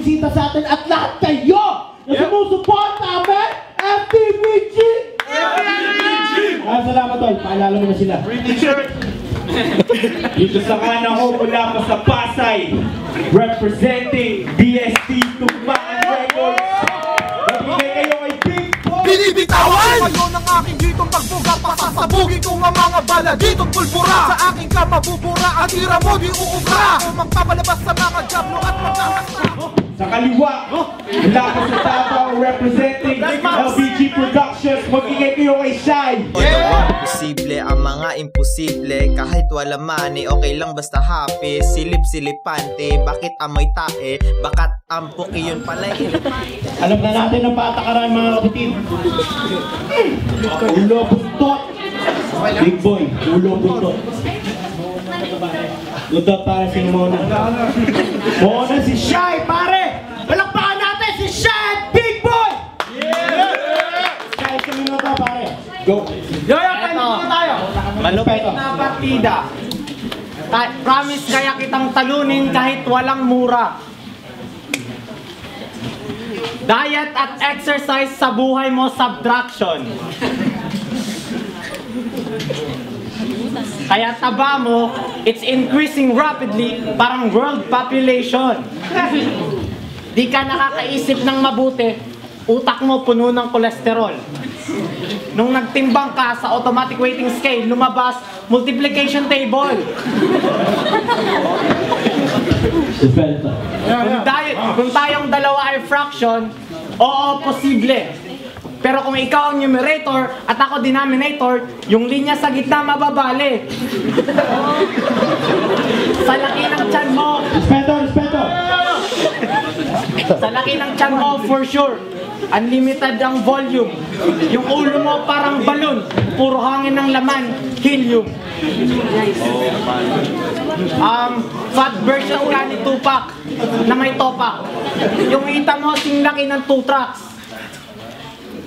bumisita sa atin at lahat kayo na sumusuporta amin, FTVG! Salamat tol, paalala mo na sila. Dito sa kanan ko mula pa sa Pasay, representing BST Tugmaan Records. Nabigay kayo kay Big Boy! Binibitawan! Kayo ng aking ditong pagbuga, pasasabugin ko ang mga bala ditong pulbura. Sa aking ka mabubura, ang tira mo di uubra. Kung magpapalabas sa mga jablo at magkakasya. Sa kaliwa, mula pa sa Davao, representing LBG Productions. Magbigay kayo kay Shai! Posible ang mga imposible. Kahit wala money, okay lang basta happy. Silip-silipante, bakit amoy tae? Bakat ampok iyon pala. Alam na natin ang patakaran mga kapatid. Ulo buntot. Big Boy, ulo buntot. Buntot para si Mona. Mona si Shai, pare! Palakpakan natin si Shai at Big Boy! Shai, sa minuto pare. Go! Yoyo, paano tayo? Malupit Na partida. Promise kaya kitang talunin kahit walang mura. Diet at exercise sa buhay mo, subtraction. Kaya taba mo, it's increasing rapidly, parang world population. Di ka nakakaisip ng mabuti, utak mo puno ng kolesterol. Nung nagtimbang ka sa automatic weighting scale, lumabas multiplication table. Kung tayong dalawa ay fraction, oo, posible. Pero kung ikaw ang numerator at ako denominator, yung linya sa gitna mababali. Sa laki ng tiyan mo. Respeto! Sa laki ng tiyan mo, for sure. Unlimited ang volume. Yung ulo mo parang balon. Puro hangin ng laman. Helium. Fat version ka ni Tupac na may topak. Yung ita mo sing laki ng 2 tracks.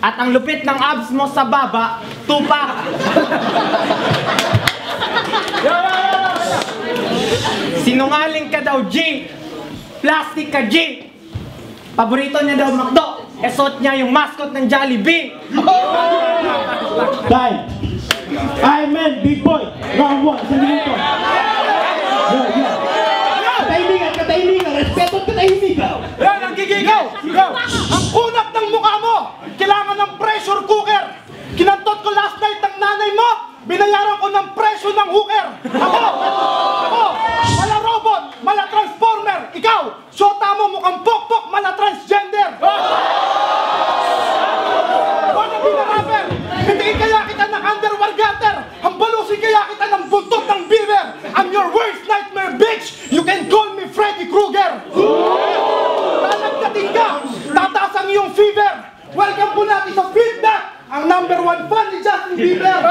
At ang lupit ng abs mo sa baba, Tupac. Sinungaling ka daw, G. Plastic ka, G. Paborito niya daw McDo. Esot niya yung mascot ng Jollibee. Time! Amen, Big Boy! Round 1, sa minuto! Go! Katahimikan! Respeto at katahimikan! Yan ang gigigaw! Ang kunat ng mukha mo! Kailangan ng pressure cooker! Kinantot ko last night ng nanay mo! Binayaran ko ng presyo ng hooker! Ako! Mala robot! Mala transformer! Ikaw! Sota mo mukhang pokpok! Mala transgender! Wanna be the rapper? Bitiin kaya kita ng underwear gutter! Hambalusin kaya kita ng buntot ng beaver! I'm your worst nightmare, bitch! You can call me Freddy Krueger! Lalagdating ka! Tataas ang iyong fever! Welcome po natin sa Flipback! Ang #1 fan ni Justin Bieber!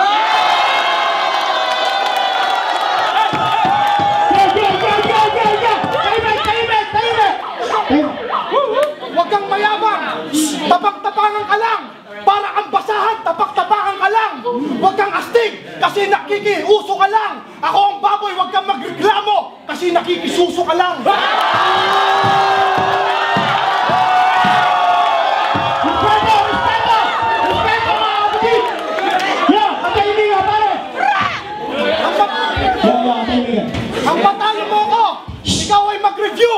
Huwag kang mayabang! Tapak-tapangan ka lang! Para kang basahan, tapak-tapangan ka lang! Huwag kang astig kasi nakikiuso ka lang! Ako ang baboy, huwag kang magreklamo kasi nakikisuso ka lang! Ang matalo mo ko! Ikaw ay mag-review!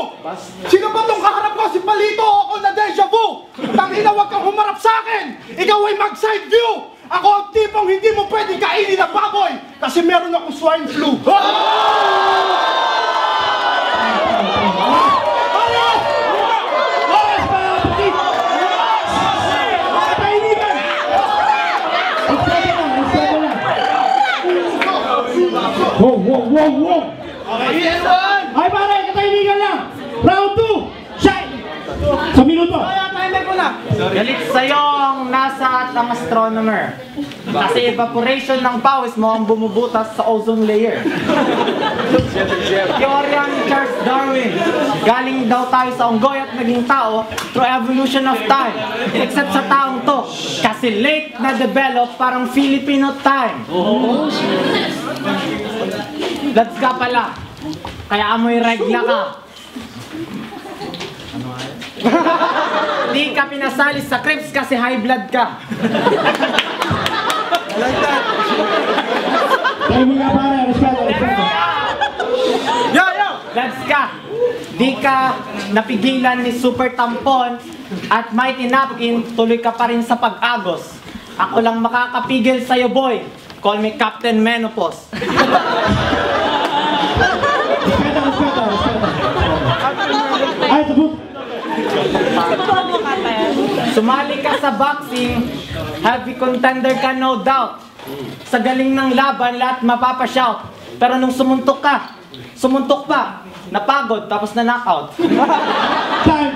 Sino ba itong kaharap ko? Si Palito o ako na deja vu? Tangina, huwag kang humarap sa akin! Ikaw ay mag-side view! Ako ang tipong hindi mo pwedeng kainin na baboy kasi meron akong swine flu! Wow! Okay, ay pare, katahimikan lang! Round 2! Shai! Sa minuto! Galit sa'yo ang NASA at ang astronomer. Kasi evaporation ng pawis mo ang bumubutas sa ozone layer. Teorya ni Charles Darwin. Galing daw tayo sa unggoy at naging tao through evolution of time. Except sa taong to. Kasi late na develop parang Filipino time. Lads ka pala. Kaya amoy regla ka. Di ka pinasali sa Crips kasi high blood ka. Tahimik ka pare, respeto, respeto. Yo! Lads ka. Di ka napigilan ni Super Tampon at Mighty Napkin, tuloy ka pa rin sa pag-agos. Ako lang makakapigil sa'yo, boy. Call me Captain Menopause. Respeto, respeto, respeto. Ay, sabot. Sumali ka sa boxing, heavy contender ka no doubt. Sa galing ng laban, lahat mapapashout. Pero nung sumuntok pa, napagod, tapos na knockout. Time.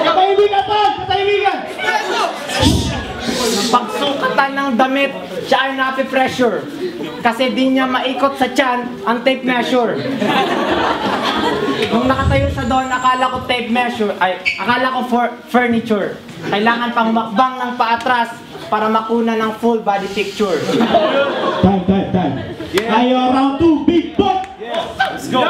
Katahimikan tol, katahimikan. Pagsukatan ng damit, siya ay napi-pressure. Kasi di niya maikot sa tiyan ang tape measure. Nung nakatayo siya doon, akala ko tape measure, akala ko furniture. Kailangan pang makbang ng paatras para makuna ng full body picture. Time. Ayo, round 2, big boy. Yo!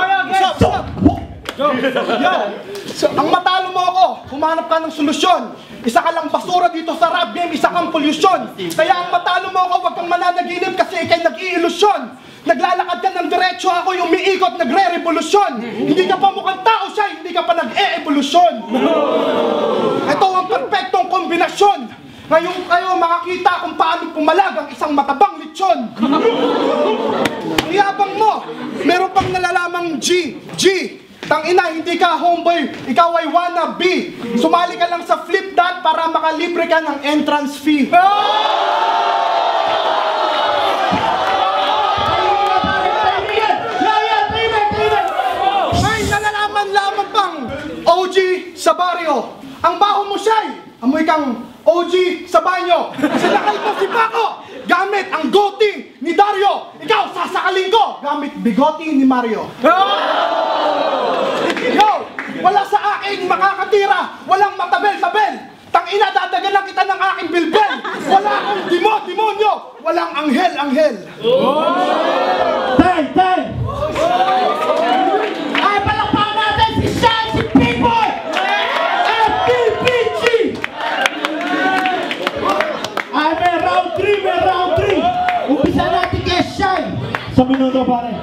Ang matalo mo ako, humanap ka ng solusyon. Isa ka lang basura dito sa rap game, isa kang pollution. Kaya ang matalo mo ako, wag kang mananaginip kasi ikay nag-iilusyon. Naglalakad ka ng diretso, ako yung umiikot, nagre-revolusyon. Hindi ka pa mukhang tao siya, hindi ka pa nag-e-evolusyon. Ito ang perfectong kombinasyon. Ngayon kayo makakita kung paano pumalag ang isang matabang lechon. Ang yabang mo, meron pang nalalamang G. Tangina, hindi ka homeboy, ikaw ay wannabe. Sumali ka lang sa flip that para makalibre ka ng entrance fee. May nalalaman lamang pang OG sa baryo. Ang baho mo siya'y amoy kang OG sa banyo. Sinakal mo si Paco gamit ang goti ni Dario. Ikaw, sasakalin ko gamit bigoti ni Mario. Yo! Wala sa akin makakatira. Walang matabel-tabel. Tangina, dadagalan kita ng aking bilbel. Wala akong demonyo. Walang anghel. Time. Ay, palakpakan natin si Shai, si Big Boy! FTPG! Ay, may round 3. Umpisa natin kay Shai. Sa minuto pare.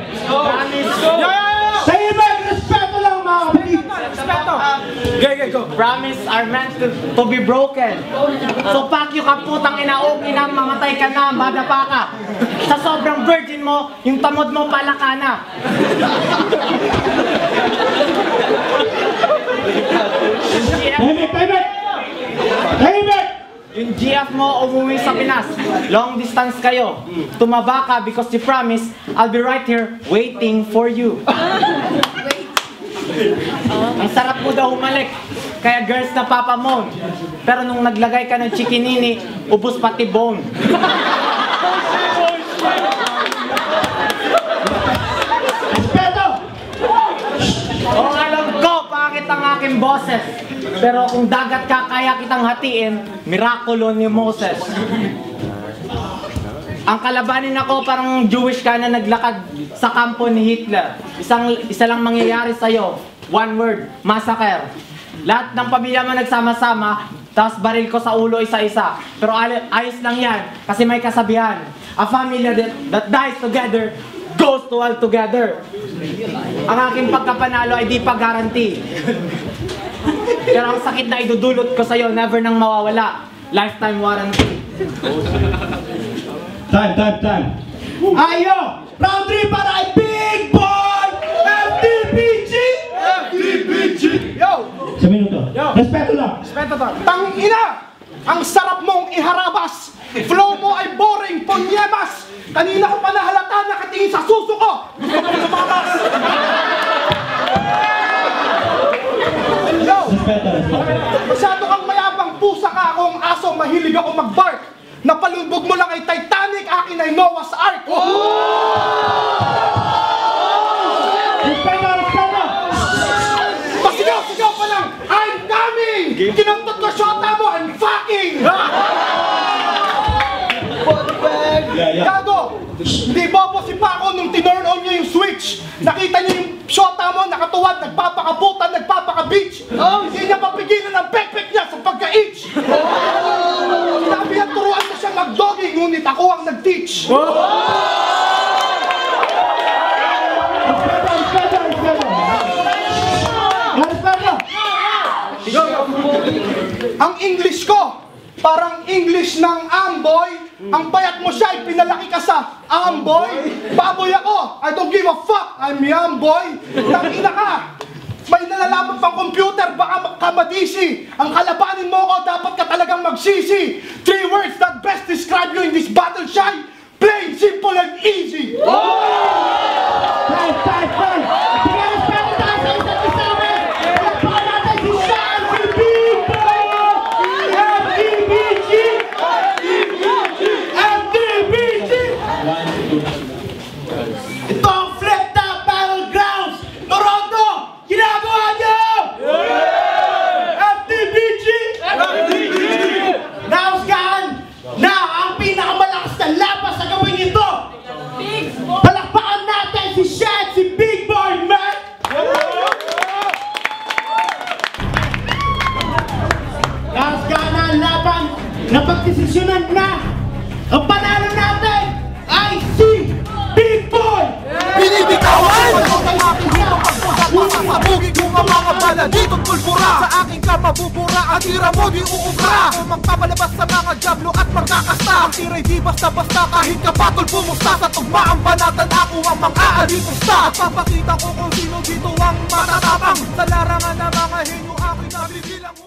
Tahimik, respeto lang mga kapatid. Go. Promise are meant to be broken. So fuck you ka putang ina, okay na, mamatay ka na, madapa ka. Sa sobrang virgin mo, yung tamod mo pala ka na. Tahimik! Yung GF mo umuwi sa Pinas. Long distance kayo. Tumaba ka because you promise I'll be right here waiting for you. Ang sarap mo daw humalik. Kaya girls na papamon. Pero nung naglagay ka ng chikinini, ubos pati bone. Respeto! Oo, alam ko, pangit ang aking boses. Pero kung dagat ka, kaya kitang hatiin, mirakulo ni Moses. Ang kalabanin ako parang Jewish ka na naglakad sa kampo ni Hitler. Isa lang mangyayari sa'yo. One word, massacre. Lahat ng pamilya mo nagsama-sama, tapos baril ko sa ulo isa-isa. Pero ayos lang yan, kasi may kasabihan. A family that dies together, goes to all together. Ang aking pagkapanalo ay di pa-guarantee. Pero ang sakit na idudulot ko sa'yo, never nang mawawala. Lifetime warranty. Time. Ayo! Round 3 para ay Big Boy! FTPG! Yo! Sa minuto. Respeto lang. Tangina! Ang sarap mong iharabas! Flow mo ay boring, ponyemas! Kanina ko pa nahalata nakatingin sa suso ko! Gusto ko lumabas! Yo! Respeto. Masyado kang mayabang, pusa ka akong aso, mahilig ako mag-bark! Napalubog mo lang ay Titanic, akin ay Noah's Ark! Respeto. Pasigaw pa lang! I'm coming! Kinantot ko shota mo, I'm fucking! Gago! Hindi bobo si Paco nung tinurn on niya yung switch! Nakita niya yung Shota mo, nakatuwad, nagpapakaputan, nagpapaka-beach. Hindi niya mapigilan ang pek-pek niya sa pagka-itch. Sinabi niya, turuan mo siya mag-doggy, ngunit ako ang nag-teach. Ang English ko, parang English ng amboy. Ang payat mo siya, pinalaki ka sa amboy. Baboy ako, I don't give a fuck, I'm yamboy. Tangina ka, may nalalaman pang computer, baka kamadisi. Ang kalabanin mo ko, dapat ka talagang magsisi. 3 words that best describe you in this battle shy. Plain, simple, and easy. Ito ang Flip Top Battlegrounds! Toronto! Ginagawa niyo! FTBG! Nausgahan na ang pinakamalakas na laban sa gawin ito! Palakpakan natin si Shad, si Big Boy, man! Nausgahan na ang laban na pagdesisyonan na! Ang panalo natin ay si Big Boy! Binibitawan! Pasasabugin ko ang mga bala dito't pulbura. Sa aking ka mabubura, ang tira mo di uubra. Kung magpapalabas sa mga jablo at magkakasta, ang tira'y di basta-basta kahit kapatol pumusta. Sa tugmaang banatan ako ang mga alipusta. At papakita ko kung sino dito ang matatapang. Sa larangan ng mga henyo aking nabibilang.